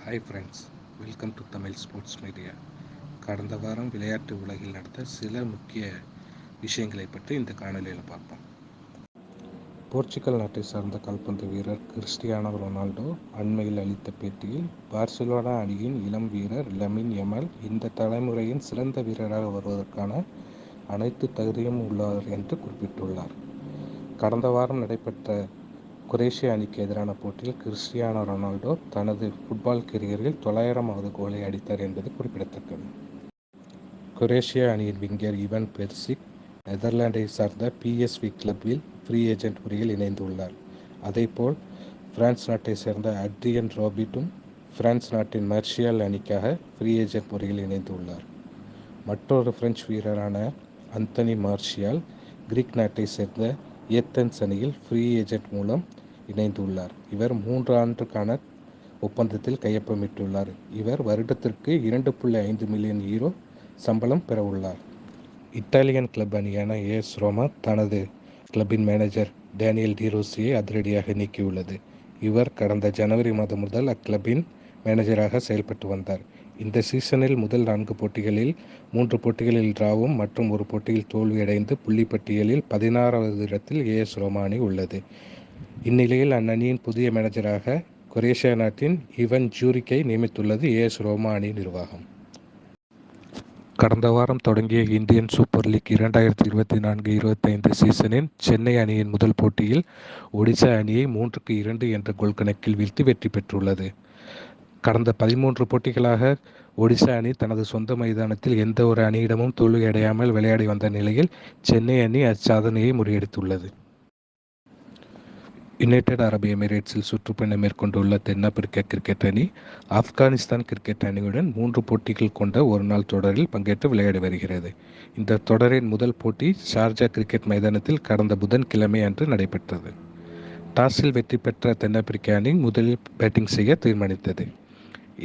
Hi friends, welcome to Tamil sports media. கடந்த வாரம் விளையாட்டு உலகில் நடந்த சில முக்கிய விஷயங்களை பற்றி இந்த காணொலியில் பார்ப்போம். போர்ச்சுகல் நாட்டை சார்ந்த கால்பந்து வீரர் கிறிஸ்டியானோ ரொனால்டோ அண்மையில் அளித்த பேட்டியில் பார்சிலோனா அணியின் இளம் வீரர் லமின் யமால் இந்த தலைமுறையின் சிறந்த வீரராக வருவதற்கான அனைத்து தகுதியும் உள்ளவர் என்று குறிப்பிட்டுள்ளார். கடந்த வாரம் நடைபெற்ற குரேஷியா அணிக்கு எதிரான போட்டியில் கிறிஸ்டியானோ ரொனால்டோ தனது ஃபுட்பால் கெரியரில் 900வது கோலை அடித்தார் என்பது குறிப்பிடத்தக்கது. குரேஷியா அணியின் விங்கர் இவன் பெர்சிக் நெதர்லாண்டை சார்ந்த PSV கிளப்பில் ஃப்ரீ ஏஜென்ட் முறையில் இணைந்துள்ளார். அதேபோல் பிரான்ஸ் நாட்டை சேர்ந்த அட்ரியன் ராபிட்டும் பிரான்ஸ் நாட்டின் மார்ஷியல் அணிக்காக ஃப்ரீ ஏஜென்ட் முறையில் இணைந்துள்ளார். மற்றொரு பிரெஞ்சு வீரரான அந்தனி மார்ஷியால் கிரீக் நாட்டை சேர்ந்த ஏத்தன்ஸ் அணியில் ஃப்ரீ ஏஜென்ட் மூலம் இணைந்துள்ளார். இவர் 3 ஆண்டுக்கான ஒப்பந்தத்தில் கையொப்பமிட்டுள்ளார். இவர் வருடத்திற்கு 2.5 மில்லியன் யூரோ சம்பளம் பெறவுள்ளார். இத்தாலியன் கிளப் அணியான AS ரோமா தனது கிளப்பின் மேனேஜர் டேனியல் டி ரோசியை அதிரடியாக நீக்கியுள்ளது. இவர் கடந்த ஜனவரி மாதம் முதல் அக்கிளப்பின் மேனேஜராக செயல்பட்டு வந்தார். இந்த சீசனில் முதல் 4 போட்டிகளில் 3 போட்டிகளில் டிராவும் மற்றும் ஒரு போட்டியில் தோல்வியடைந்து புள்ளிப்பட்டியலில் 16வது இடத்தில் AS ரோமா அணி உள்ளது. இந்நிலையில் அந்நணியின் புதிய மேனேஜராக குரேஷியா நாட்டின் இவன் ஜூரிக்கை நியமித்துள்ளது AS ரோமா அணி நிர்வாகம். கடந்த வாரம் தொடங்கிய இந்தியன் சூப்பர் லீக் 2024-25 சீசனின் சென்னை அணியின் முதல் போட்டியில் ஒடிசா அணியை 3-2 என்ற கோல் கணக்கில் வீழ்த்தி வெற்றி பெற்றுள்ளது. கடந்த 13 போட்டிகளாக ஒடிசா அணி தனது சொந்த மைதானத்தில் எந்த ஒரு அணியிடமும் தோல்வியடையாமல் விளையாடி வந்த நிலையில் சென்னை அணி அச்சாதனையை முறியடித்துள்ளது. யுனைடெட் அரபு எமிரேட்ஸில் சுற்றுப்பயணம் மேற்கொண்டுள்ள தென்னாப்பிரிக்க கிரிக்கெட் அணி ஆப்கானிஸ்தான் கிரிக்கெட் அணியுடன் 3 போட்டிகள் கொண்ட ஒருநாள் தொடரில் பங்கேற்று விளையாடி வருகிறது. இந்த தொடரின் முதல் போட்டி ஷார்ஜா கிரிக்கெட் மைதானத்தில் கடந்த புதன்கிழமை அன்று நடைபெற்றது. டாஸில் வெற்றி பெற்ற தென்னாப்பிரிக்க அணி முதலில் பேட்டிங் செய்ய தீர்மானித்தது.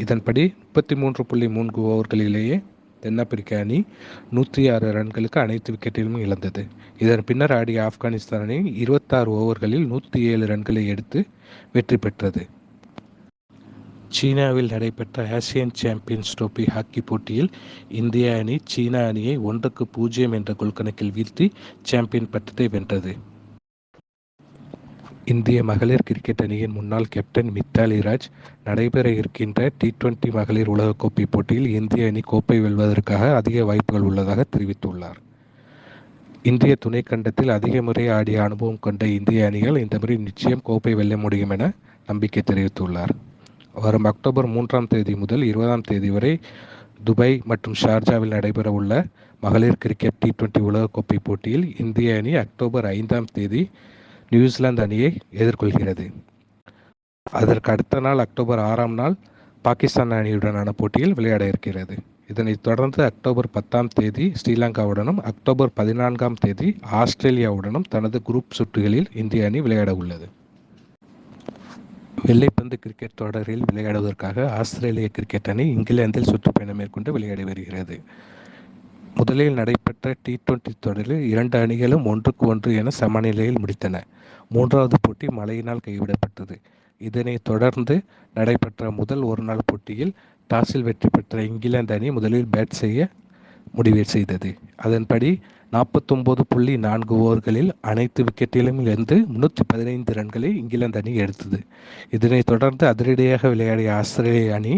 இதன்படி 33.3 ஓவர்களிலேயே தென்னாப்பிரிக்க அணி 106 ரன்களுக்கு அனைத்து விக்கெட்டிலும் இழந்தது. இதன் பின்னர் ஆடிய ஆப்கானிஸ்தான் அணி 26 ஓவர்களில் 107 ரன்களை எடுத்து வெற்றி பெற்றது. சீனாவில் நடைபெற்ற ஆசியன் சாம்பியன்ஸ் டிரோபி ஹாக்கி போட்டியில் இந்திய அணி சீனா அணியை 1-0 என்ற கோல் கணக்கில் வீழ்த்தி சாம்பியன் பட்டத்தை வென்றது. இந்திய மகளிர் கிரிக்கெட் அணியின் முன்னாள் கேப்டன் மித்தாலி ராஜ் நடைபெற இருக்கின்ற T20 மகளிர் உலகக்கோப்பை போட்டியில் இந்திய அணி கோப்பை வெல்வதற்காக அதிக வாய்ப்புகள் உள்ளதாக தெரிவித்துள்ளார். இந்திய துணைக்கண்டத்தில் அதிக முறை ஆடிய அனுபவம் கொண்ட இந்திய அணிகள் இந்த முறை நிச்சயம் கோப்பை வெல்ல முடியும் என நம்பிக்கை தெரிவித்துள்ளார். வரும் அக்டோபர் 3ஆம் தேதி முதல் 20ஆம் தேதி வரை துபாய் மற்றும் ஷார்ஜாவில் நடைபெற உள்ள மகளிர் கிரிக்கெட் T20 உலகக்கோப்பை போட்டியில் இந்திய அணி அக்டோபர் 5ஆம் தேதி நியூசிலாந்து அணியை எதிர்கொள்கிறது. அதற்கு அடுத்த நாள் அக்டோபர் 6ஆம் நாள் பாகிஸ்தான் அணியுடனான போட்டியில் விளையாட இருக்கிறது. இதனைத் தொடர்ந்து அக்டோபர் 10ஆம் தேதி ஸ்ரீலங்காவுடனும் அக்டோபர் 14ஆம் தேதி ஆஸ்திரேலியாவுடனும் தனது குரூப் சுற்றுகளில் இந்திய அணி விளையாட உள்ளது. வெள்ளைப்பந்து கிரிக்கெட் தொடரில் விளையாடுவதற்காக ஆஸ்திரேலிய கிரிக்கெட் அணி இங்கிலாந்தில் சுற்றுப்பயணம் மேற்கொண்டு விளையாடி வருகிறது. முதலில் நடைபெற்ற T20 தொடரில் 2 அணிகளும் 1-1 என சமநிலையில் முடித்தன. 3வது போட்டி மழையினால் கைவிடப்பட்டது. இதனைத் தொடர்ந்து நடைபெற்ற முதல் ஒருநாள் போட்டியில் டாஸில் வெற்றி பெற்ற இங்கிலாந்து அணி முதலில் பேட் செய்ய முடிவு செய்தது. அதன்படி 49.4 ஓவர்களில் அனைத்து விக்கெட்டிலும் இழந்து 315 ரன்களை இங்கிலாந்து அணி எடுத்தது. இதனைத் தொடர்ந்து அதிரடியாக விளையாடிய ஆஸ்திரேலிய அணி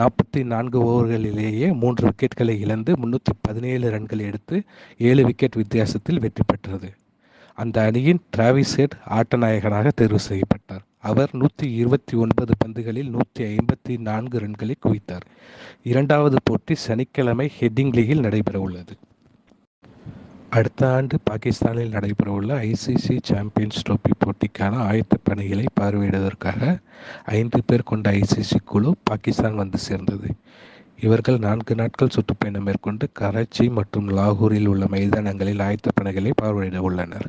44 ஓவர்களிலேயே 3 விக்கெட்களை இழந்து 317 ரன்கள் எடுத்து 7 விக்கெட் வித்தியாசத்தில் வெற்றி பெற்றது. அந்த அணியின் டிராவிஸ் ஹெட் ஆட்ட நாயகனாக தேர்வு செய்யப்பட்டார். அவர் 129 பந்துகளில் 154 ரன்களை குவித்தார். 2வது போட்டி சனிக்கிழமை ஹெடிங்லியில் நடைபெற உள்ளது. அடுத்த ஆண்டு பாகிஸ்தானில் நடைபெறவுள்ள ICC சாம்பியன்ஸ் டிரோபி போட்டிக்கான ஆயத்த பணிகளை பார்வையிடுவதற்காக 5 பேர் கொண்ட ICC குழு பாகிஸ்தான் வந்து சேர்ந்தது. இவர்கள் 4 நாட்கள் சுற்றுப்பயணம் மேற்கொண்டு கராச்சி மற்றும் லாகூரில் உள்ள மைதானங்களில் ஆயத்த பணிகளை பார்வையிட உள்ளனர்.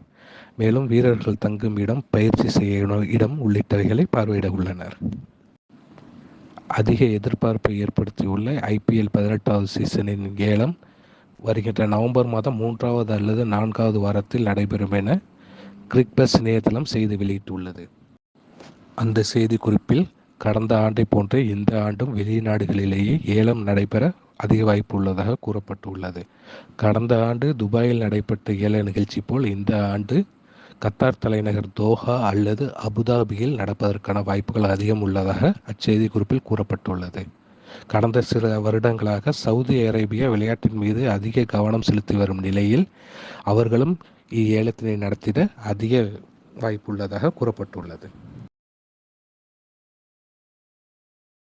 மேலும் வீரர்கள் தங்கும் இடம், பயிற்சி செய்ய இடம் உள்ளிட்டவைகளை பார்வையிட உள்ளனர். அதிக எதிர்பார்ப்பை ஏற்படுத்தியுள்ள IPL 18வது சீசனின் ஏலம் வருகின்ற நவம்பர் மாதம் 3வது அல்லது 4வது வாரத்தில் நடைபெறும் என கிரிக்பஸ் இணையதளம் செய்தி வெளியிட்டுள்ளது. அந்த செய்தி குறிப்பில் கடந்த ஆண்டை போன்றே இந்த ஆண்டும் வெளிநாடுகளிலேயே ஏலம் நடைபெற அதிக வாய்ப்பு உள்ளதாக கூறப்பட்டுள்ளது. கடந்த ஆண்டு துபாயில் நடைபெற்ற ஏல நிகழ்ச்சி போல் இந்த ஆண்டு கத்தார் தலைநகர் தோஹா அல்லது அபுதாபியில் நடப்பதற்கான வாய்ப்புகள் அதிகம் உள்ளதாக அச்செய்தி குறிப்பில் கூறப்பட்டுள்ளது. கடந்த சில வருடங்களாக சவுதி அரேபியா விளையாட்டின் மீது அதிக கவனம் செலுத்தி வரும் நிலையில் அவர்களும் இவ்வேலத்தினை நடத்திட அதிக வாய்ப்புள்ளதாக கூறப்பட்டுள்ளது.